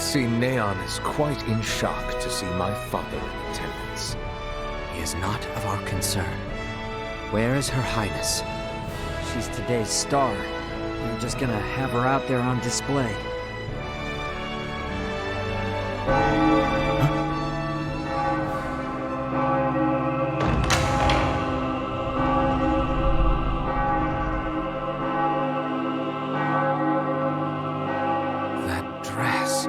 see Neon is quite in shock to see my father in attendance. He is not of our concern. Where is Her Highness? She's today's star. We're just gonna have her out there on display. That dress.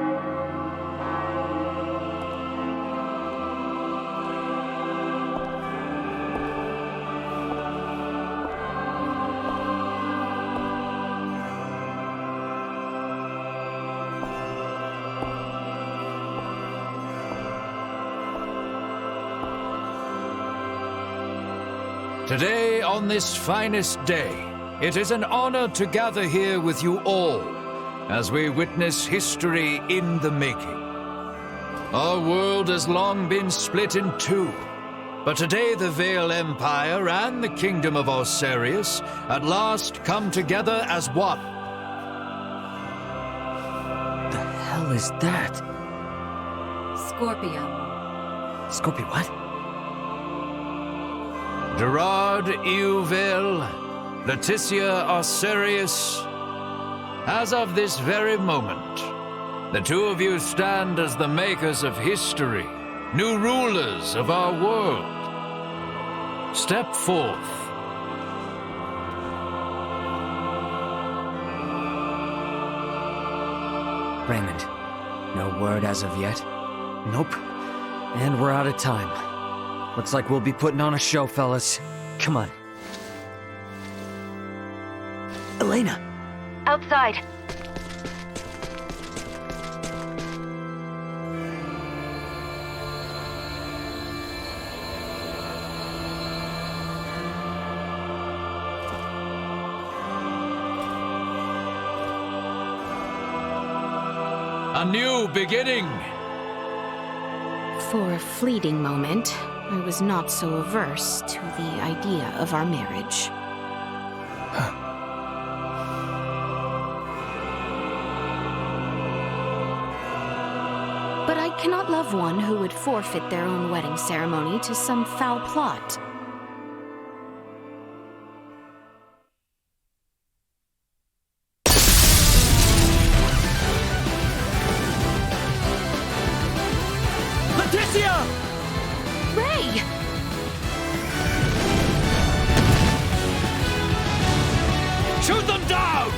Today, on this finest day, it is an honor to gather here with you all as we witness history in the making. Our world has long been split in two, but today the Vale Empire and the Kingdom of Osarius at last come together as one. The hell is that? Scorpio. Scorpio what? Gerard Euville, Leticia Osarius, as of this very moment, the two of you stand as the makers of history, new rulers of our world. Step forth. Raymond. No word as of yet? Nope. And we're out of time. Looks like we'll be putting on a show, fellas. Come on. Elena! Outside. A new beginning. For a fleeting moment, I was not so averse to the idea of our marriage. But I cannot love one who would forfeit their own wedding ceremony to some foul plot. Ray! Shoot them down!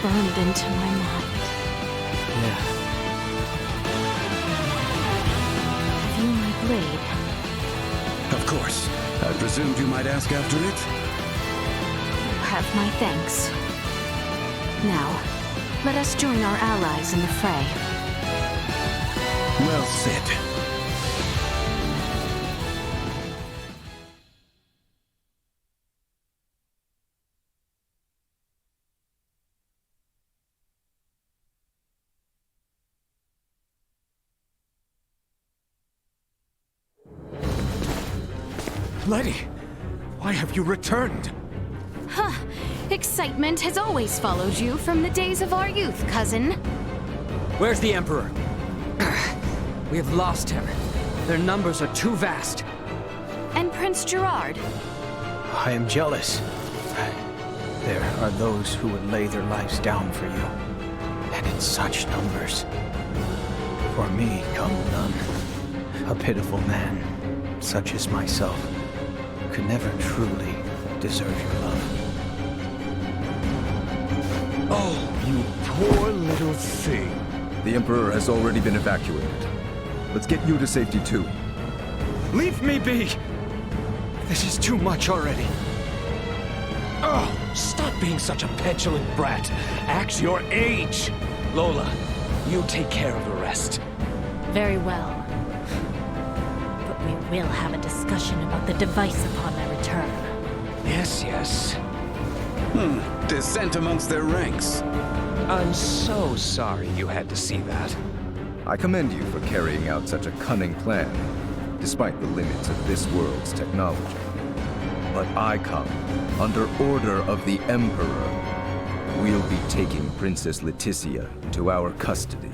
Burned into my mind. Yeah. Have you my blade? Of course. I presumed you might ask after it? You have my thanks. Now, let us join our allies in the fray. Well said. Letty, why have you returned? Huh. Excitement has always followed you from the days of our youth, cousin. Where's the Emperor? We have lost him. Their numbers are too vast. And Prince Gerard. I am jealous. There are those who would lay their lives down for you. And in such numbers. For me come none. A pitiful man, such as myself, could never truly deserve your love. Oh, you poor little thing. The Emperor has already been evacuated. Let's get you to safety too. Leave me be! This is too much already. Oh, stop being such a petulant brat. Act your age. Lola, you take care of the rest. Very well. But we will have a discussion about the device upon my return. Yes, yes. Dissent amongst their ranks. I'm so sorry you had to see that. I commend you for carrying out such a cunning plan, despite the limits of this world's technology. But I come under order of the Emperor. We'll be taking Princess Leticia into our custody.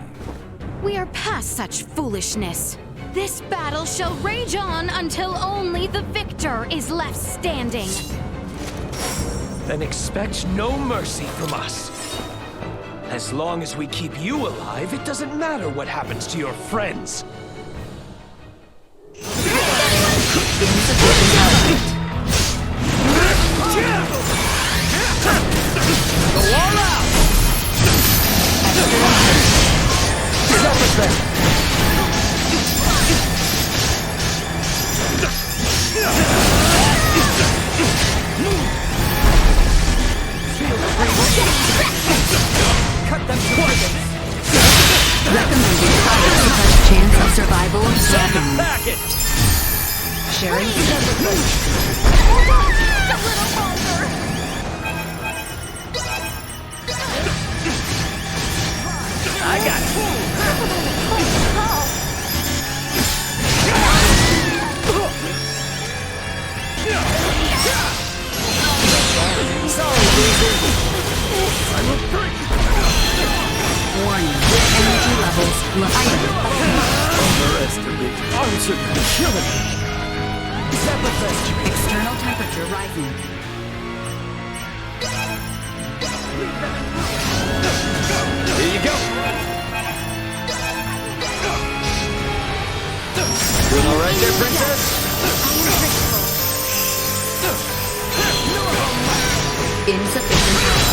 We are past such foolishness. This battle shall rage on until only the victor is left standing. Then expect no mercy from us. As long as we keep you alive, it doesn't matter what happens to your friends. Go all out! Cut them to ribbons! Recommended 5% chance of survival of dragon. Packet! Sharing. Hold on! Just a little longer! I got it! Sorry, loser! I will break! Warning. Energy levels low. Underestimate arms are killing me! External temperature rising. Here you go! Doing all right there, princess? Insufficient power.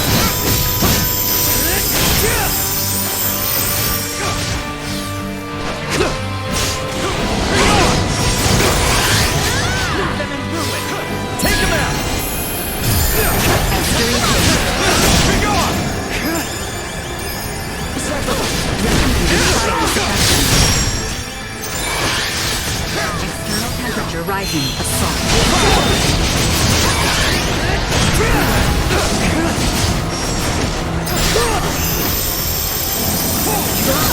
Take him out! Be gone! External temperature rising. Assault.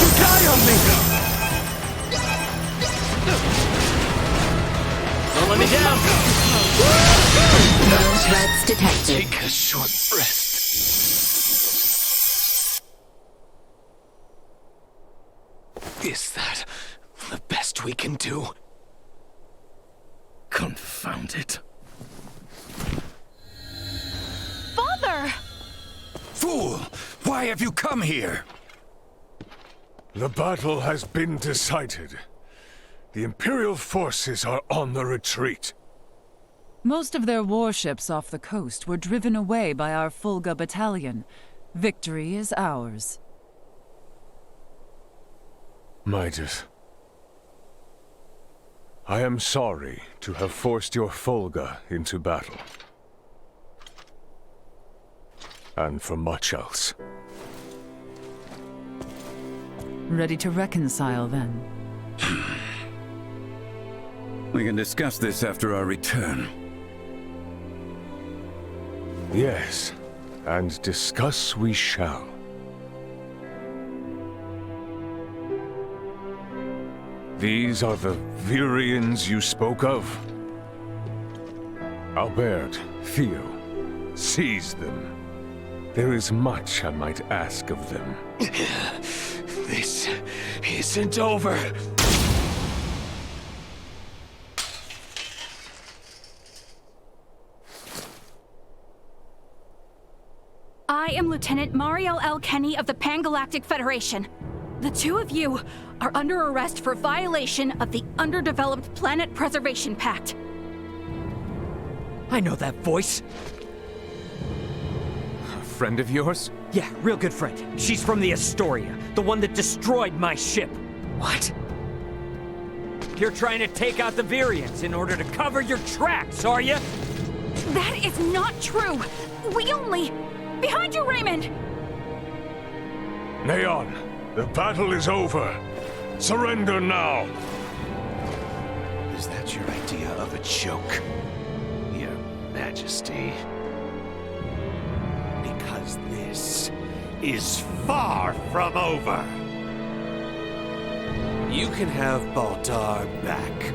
You die on me! Don't let me down! No threats detected. Take a short rest. Is that the best we can do? Confound it. Father! Fool! Why have you come here? The battle has been decided. The Imperial forces are on the retreat. Most of their warships off the coast were driven away by our Fulga battalion. Victory is ours. Midas, I am sorry to have forced your Fulga into battle. And for much else. Ready to reconcile, then? We can discuss this after our return. Yes, and discuss we shall. These are the Virians you spoke of? Albert, Theo, seize them. There is much I might ask of them. This isn't over. I am Lieutenant Mariel L. Kenny of the Pan-Galactic Federation. The two of you are under arrest for violation of the Underdeveloped Planet Preservation Pact. I know that voice. A friend of yours? Yeah, real good friend. She's from the Astoria, the one that destroyed my ship. What? You're trying to take out the Virians in order to cover your tracks, are you? That is not true! We only... Behind you, Raymond! Neon, the battle is over. Surrender now! Is that your idea of a joke, Your Majesty? Because this is far from over. You can have Baltar back.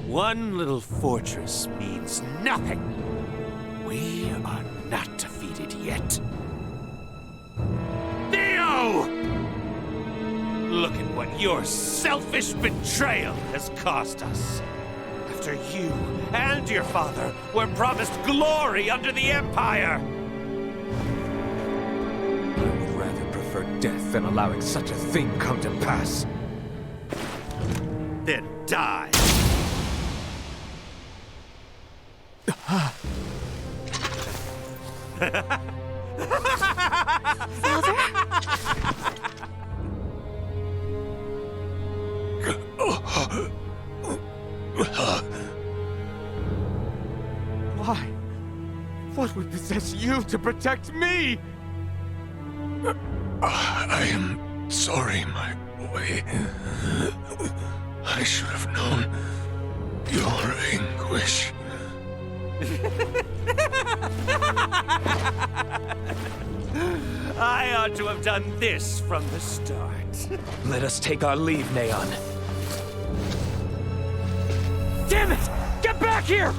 One little fortress means nothing. We are not defeated yet. Neo! Look at what your selfish betrayal has cost us. After you and your father were promised glory under the Empire. I would rather prefer death than allowing such a thing come to pass. Then die. Father? Why? What would possess you to protect me? I am sorry, my boy. I should have known your anguish. I ought to have done this from the start. Let us take our leave, Neon. Damn it! Get back here!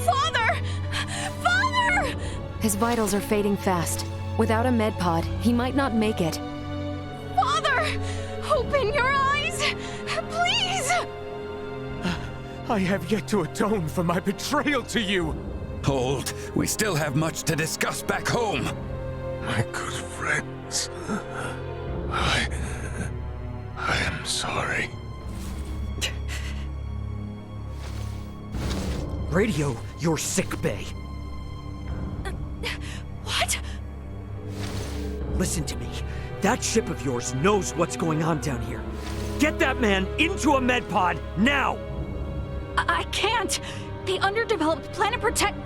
Father! Father! His vitals are fading fast. Without a med pod, he might not make it. Father! Open your eyes! Please! I have yet to atone for my betrayal to you. Hold. We still have much to discuss back home. My good friends, I am sorry. Radio your sick bay. What? Listen to me. That ship of yours knows what's going on down here. Get that man into a med pod now! I can't. The underdeveloped planet protect...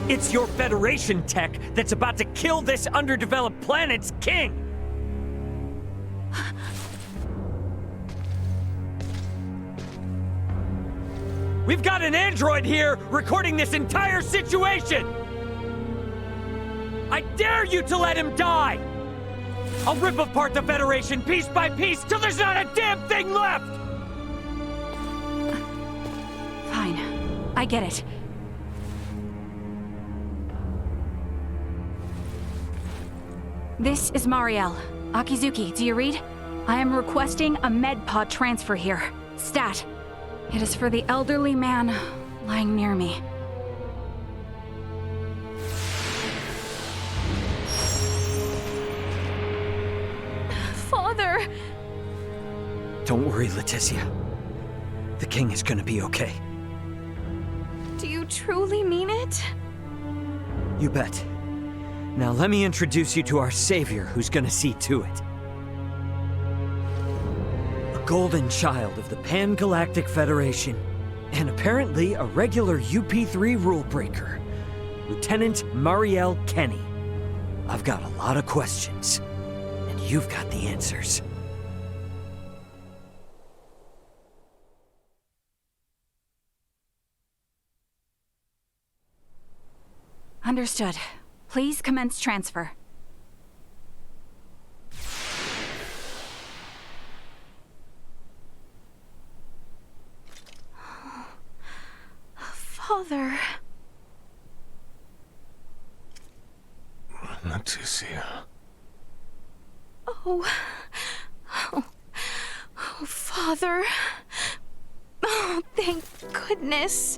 It's your Federation tech that's about to kill this underdeveloped planet's king! We've got an android here recording this entire situation! I dare you to let him die! I'll rip apart the Federation piece by piece till there's not a damn thing left! Fine. I get it. This is Mariel. Akizuki, do you read? I am requesting a med pod transfer here. Stat. It is for the elderly man lying near me. Father! Don't worry, Leticia. The king is gonna be okay. Do you truly mean it? You bet. Now let me introduce you to our savior who's gonna see to it. A golden child of the Pan-Galactic Federation, and apparently a regular UP3 rule breaker, Lieutenant Mariel Kenny. I've got a lot of questions, and you've got the answers. Understood. Please commence transfer. Father... Leticia. Oh, Father. Oh, thank goodness.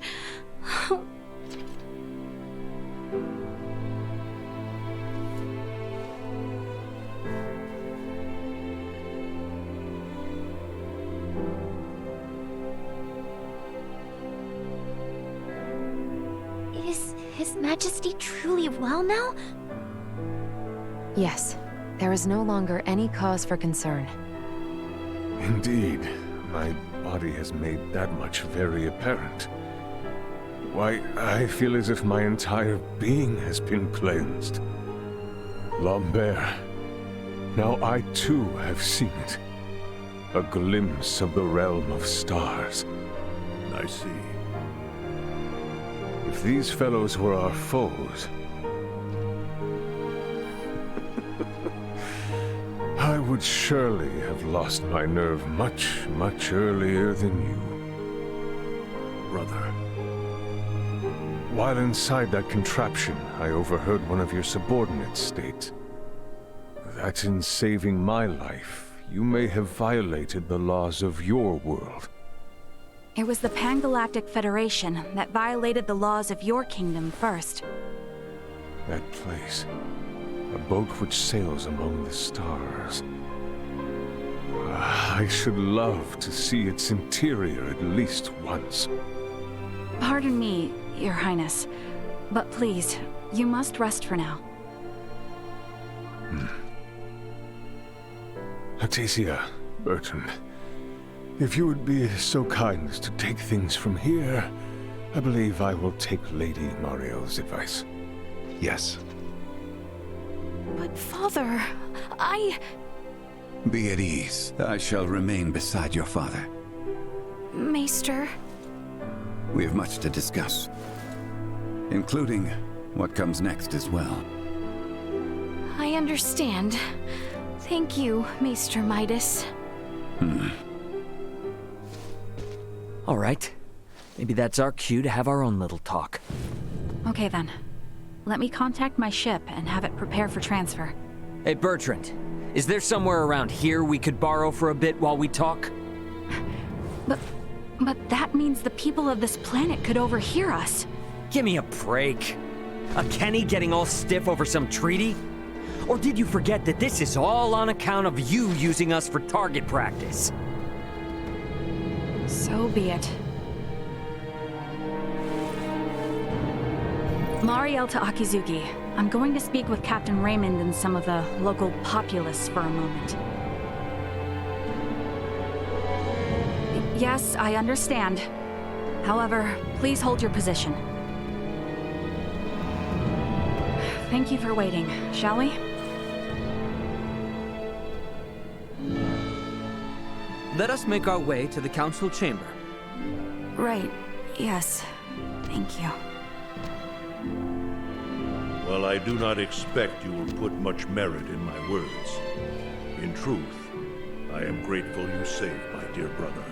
Is His Majesty truly well now? Yes. There is no longer any cause for concern. Indeed. My body has made that much very apparent. Why, I feel as if my entire being has been cleansed. Lambert, now I too have seen it. A glimpse of the realm of stars. I see. If these fellows were our foes, I would surely have lost my nerve much, much earlier than you. Brother. While inside that contraption, I overheard one of your subordinates state that in saving my life, you may have violated the laws of your world. It was the Pangalactic Federation that violated the laws of your kingdom first. That place. A boat which sails among the stars. I should love to see its interior at least once. Pardon me, Your Highness, but please, you must rest for now. Leticia, Bertrand, if you would be so kind as to take things from here, I believe I will take Lady Mariel's advice. Yes. But Father, Be at ease. I shall remain beside your father. Maester... We have much to discuss, including what comes next as well. I understand. Thank you, Maester Midas. All right. Maybe that's our cue to have our own little talk. Okay then. Let me contact my ship and have it prepare for transfer. Hey, Bertrand. Is there somewhere around here we could borrow for a bit while we talk? But that means the people of this planet could overhear us. Give me a break. A Kenny getting all stiff over some treaty? Or did you forget that this is all on account of you using us for target practice? So be it. Mariel to Akizuki. I'm going to speak with Captain Raymond and some of the local populace for a moment. Yes, I understand. However, please hold your position. Thank you for waiting, shall we? Let us make our way to the council chamber. Right, yes. Thank you. While I do not expect you will put much merit in my words, in truth, I am grateful you saved my dear brother.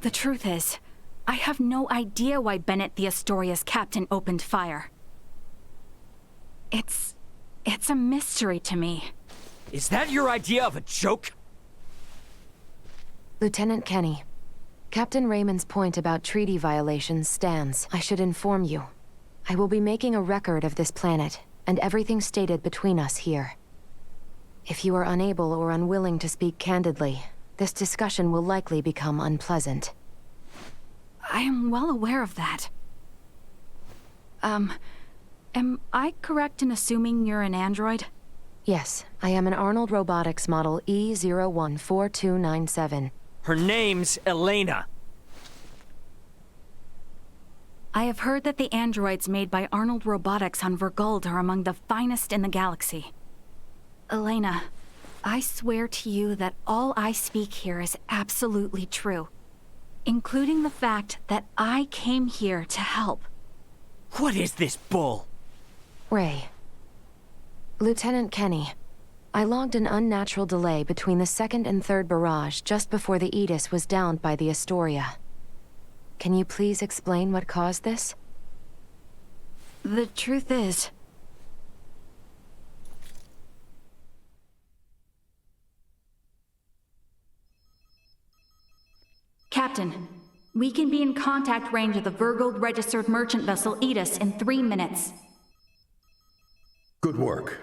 The truth is, I have no idea why Bennett the Astoria's captain opened fire. It's a mystery to me. Is that your idea of a joke? Lieutenant Kenny, Captain Raymond's point about treaty violations stands. I should inform you. I will be making a record of this planet, and everything stated between us here. If you are unable or unwilling to speak candidly, this discussion will likely become unpleasant. I am well aware of that. Am I correct in assuming you're an android? Yes, I am an Arnold Robotics model E014297. Her name's Elena. I have heard that the androids made by Arnold Robotics on Verguld are among the finest in the galaxy. Elena, I swear to you that all I speak here is absolutely true, including the fact that I came here to help. What is this bull? Ray. Lieutenant Kenny, I logged an unnatural delay between the second and third barrage just before the Aegis was downed by the Astoria. Can you please explain what caused this? The truth is... Captain, We can be in contact range of the Vergold registered merchant vessel Edis in 3 minutes. Good work.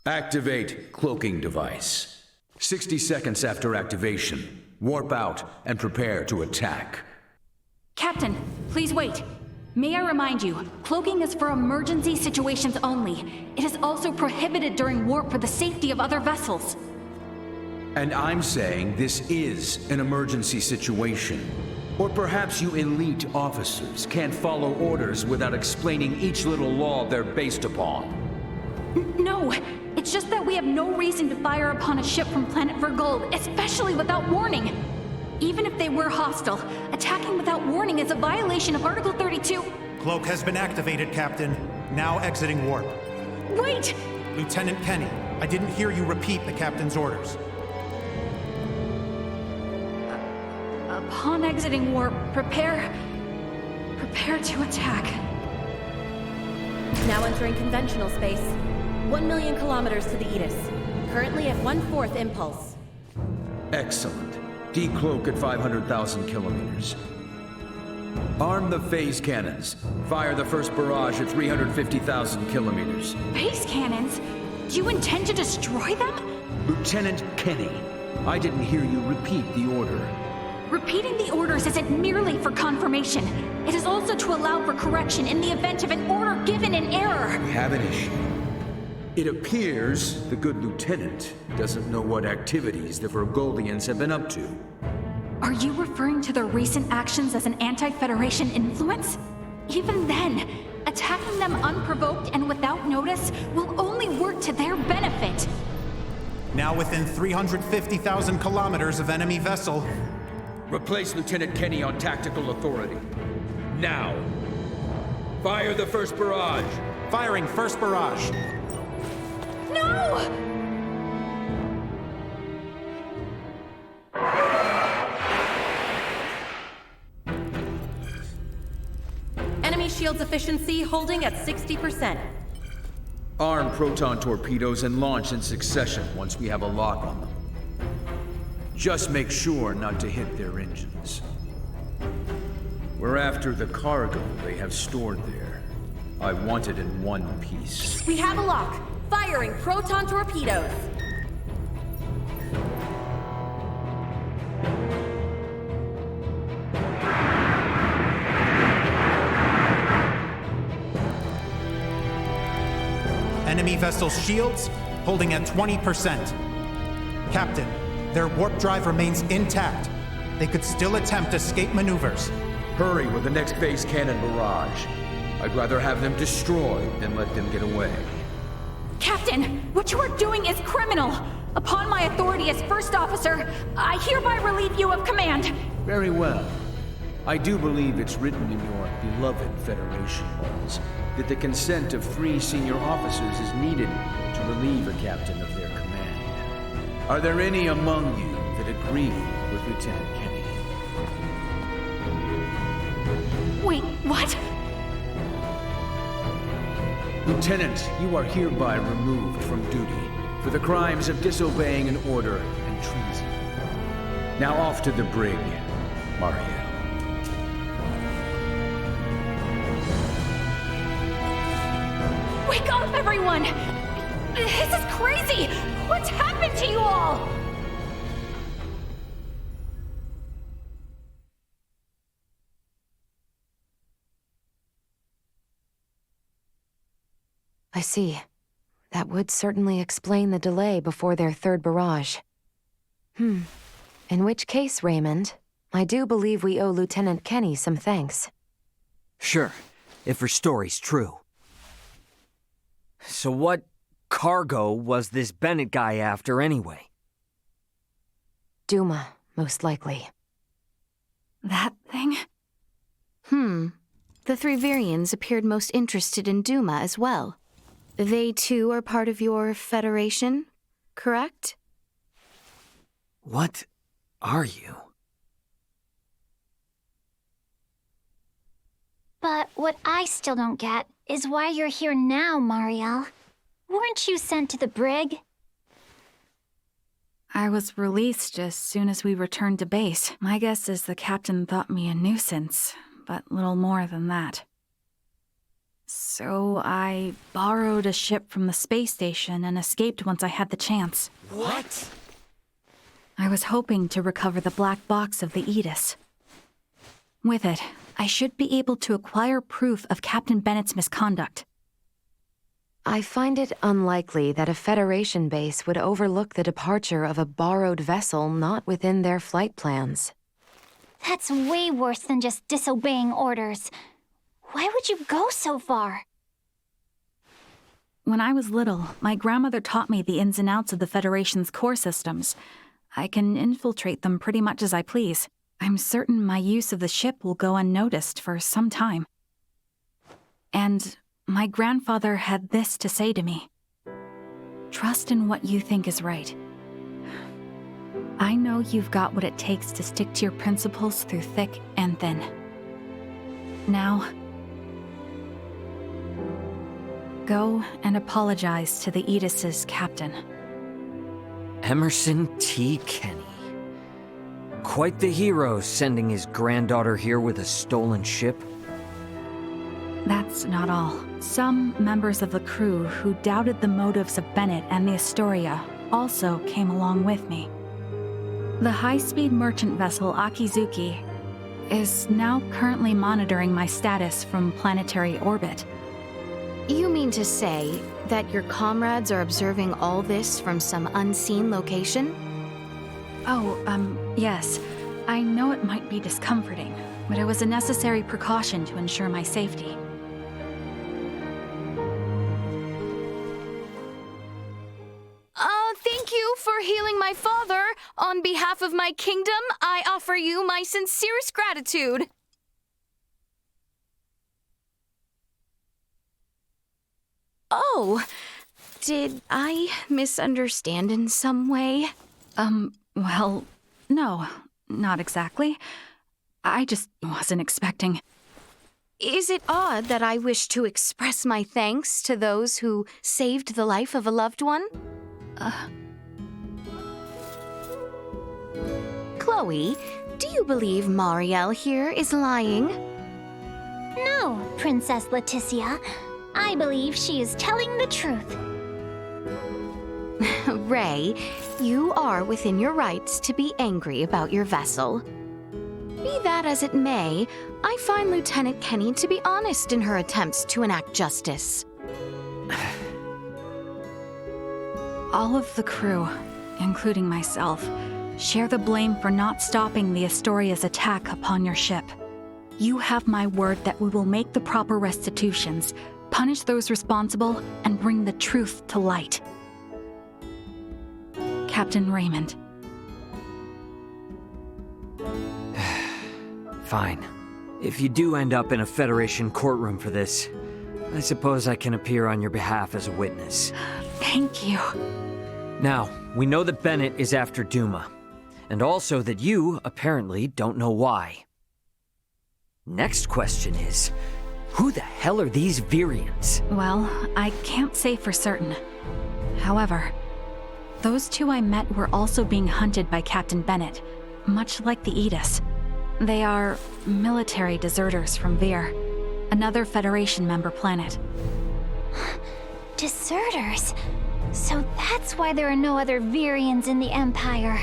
Activate cloaking device. 60 seconds after activation, warp out and prepare to attack. Captain, please wait. May I remind you, cloaking is for emergency situations only. It is also prohibited during warp for the safety of other vessels. And I'm saying this is an emergency situation. Or perhaps you elite officers can't follow orders without explaining each little law they're based upon. No, it's just that we have no reason to fire upon a ship from planet Vergold, especially without warning. Even if they were hostile, attacking without warning is a violation of Article 32. Cloak has been activated, Captain. Now exiting warp. Wait! Lieutenant Kenny, I didn't hear you repeat the Captain's orders. Upon exiting warp, prepare to attack. Now entering conventional space. 1 million kilometers to the Edis. Currently at 1/4 impulse. Excellent. Decloak at 500,000 kilometers. Arm the phase cannons. Fire the first barrage at 350,000 kilometers. Phase cannons? Do you intend to destroy them? Lieutenant Kenny, I didn't hear you repeat the order. Repeating the orders isn't merely for confirmation. It is also to allow for correction in the event of an order given in error. We have an issue. It appears the good lieutenant doesn't know what activities the Vergoldians have been up to. Are you referring to their recent actions as an anti-Federation influence? Even then, attacking them unprovoked and without notice will only work to their benefit. Now within 350,000 kilometers of enemy vessel. Replace Lieutenant Kenny on tactical authority. Now. Fire the first barrage. Firing first barrage. No! Enemy shields efficiency holding at 60%. Arm proton torpedoes and launch in succession once we have a lock on them. Just make sure not to hit their engines. We're after the cargo they have stored there. I want it in one piece. We have a lock. Firing proton torpedoes. Enemy vessel shields holding at 20%. Captain, their warp drive remains intact. They could still attempt escape maneuvers. Hurry with the next phase cannon barrage. I'd rather have them destroyed than let them get away. Captain, what you are doing is criminal. Upon my authority as first officer, I hereby relieve you of command. Very well. I do believe it's written in your beloved Federation laws that the consent of 3 senior officers is needed to relieve a captain of their command. Are there any among you that agree with Lieutenant Kenny? Wait, what? Lieutenant, you are hereby removed from duty for the crimes of disobeying an order and treason. Now off to the brig, Mariel. Wake up, everyone! This is crazy! What's happened to you all? I see. That would certainly explain the delay before their third barrage. In which case, Raymond, I do believe we owe Lieutenant Kenny some thanks. Sure, if her story's true. So what cargo was this Bennett guy after anyway? Duma, most likely. That thing? The 3 Virians appeared most interested in Duma as well. They too are part of your Federation, correct? What are you? But what I still don't get is why you're here now, Mariel. Weren't you sent to the brig? I was released as soon as we returned to base. My guess is the captain thought me a nuisance, but little more than that. So I borrowed a ship from the space station and escaped once I had the chance. What? I was hoping to recover the black box of the Aegis. With it, I should be able to acquire proof of Captain Bennett's misconduct. I find it unlikely that a Federation base would overlook the departure of a borrowed vessel not within their flight plans. That's way worse than just disobeying orders. Why would you go so far? When I was little, my grandmother taught me the ins and outs of the Federation's core systems. I can infiltrate them pretty much as I please. I'm certain my use of the ship will go unnoticed for some time. And my grandfather had this to say to me. Trust in what you think is right. I know you've got what it takes to stick to your principles through thick and thin. Now, go and apologize to the Aegis' captain. Emerson T. Kenny. Quite the hero, sending his granddaughter here with a stolen ship. That's not all. Some members of the crew who doubted the motives of Bennett and the Astoria also came along with me. The high-speed merchant vessel Akizuki is now currently monitoring my status from planetary orbit. You mean to say that your comrades are observing all this from some unseen location? Oh, yes. I know it might be discomforting, but it was a necessary precaution to ensure my safety. Thank you for healing my father. On behalf of my kingdom, I offer you my sincerest gratitude. Oh, did I misunderstand in some way? Well, no, not exactly. I just wasn't expecting. Is it odd that I wish to express my thanks to those who saved the life of a loved one? Chloe, do you believe Marielle here is lying? No, Princess Leticia. I believe she is telling the truth. Ray, you are within your rights to be angry about your vessel. Be that as it may, I find Lieutenant Kenny to be honest in her attempts to enact justice. All of the crew, including myself, share the blame for not stopping the Astoria's attack upon your ship. You have my word that we will make the proper restitutions, punish those responsible, and bring the truth to light. Captain Raymond. Fine. If you do end up in a Federation courtroom for this, I suppose I can appear on your behalf as a witness. Thank you. Now, we know that Bennett is after Duma, and also that you, apparently, don't know why. Next question is, who the hell are these Virians? Well, I can't say for certain. However, those two I met were also being hunted by Captain Bennett, much like the Aegis. They are military deserters from Vir, another Federation member planet. Deserters? So that's why there are no other Virians in the Empire.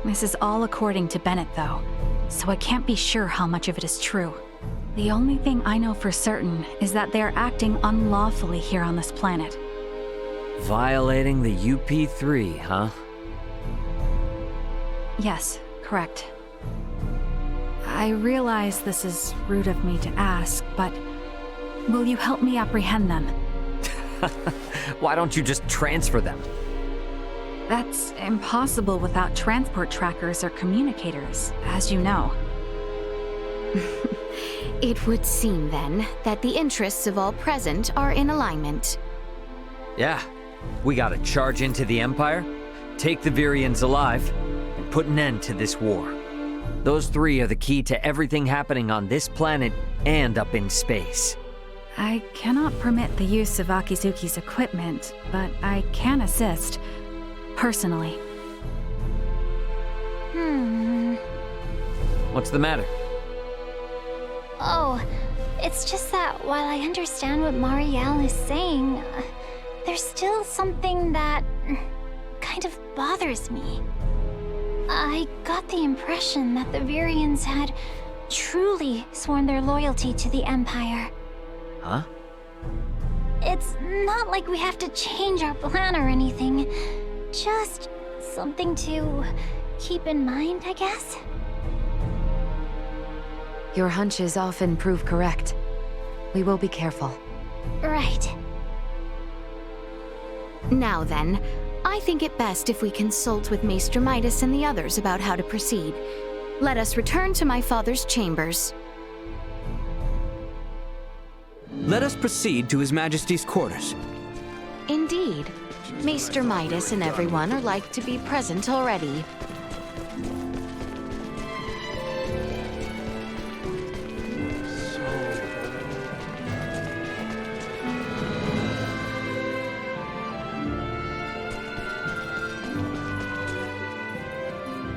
This is all according to Bennett, though, so I can't be sure how much of it is true. The only thing I know for certain is that they are acting unlawfully here on this planet. Violating the UP3, huh? Yes, correct. I realize this is rude of me to ask, but will you help me apprehend them? Why don't you just transfer them? That's impossible without transport trackers or communicators, as you know. It would seem, then, that the interests of all present are in alignment. Yeah, we gotta charge into the Empire, take the Virians alive, and put an end to this war. Those three are the key to everything happening on this planet and up in space. I cannot permit the use of Akizuki's equipment, but I can assist, personally. What's the matter? Oh, it's just that while I understand what Marielle is saying, there's still something that kind of bothers me. I got the impression that the Virians had truly sworn their loyalty to the Empire. Huh? It's not like we have to change our plan or anything. Just something to keep in mind, I guess? Your hunches often prove correct. We will be careful. Right. Now then, I think it best if we consult with Maester Midas and the others about how to proceed. Let us return to my father's chambers. Let us proceed to His Majesty's quarters. Indeed. Maester Midas and everyone are like to be present already.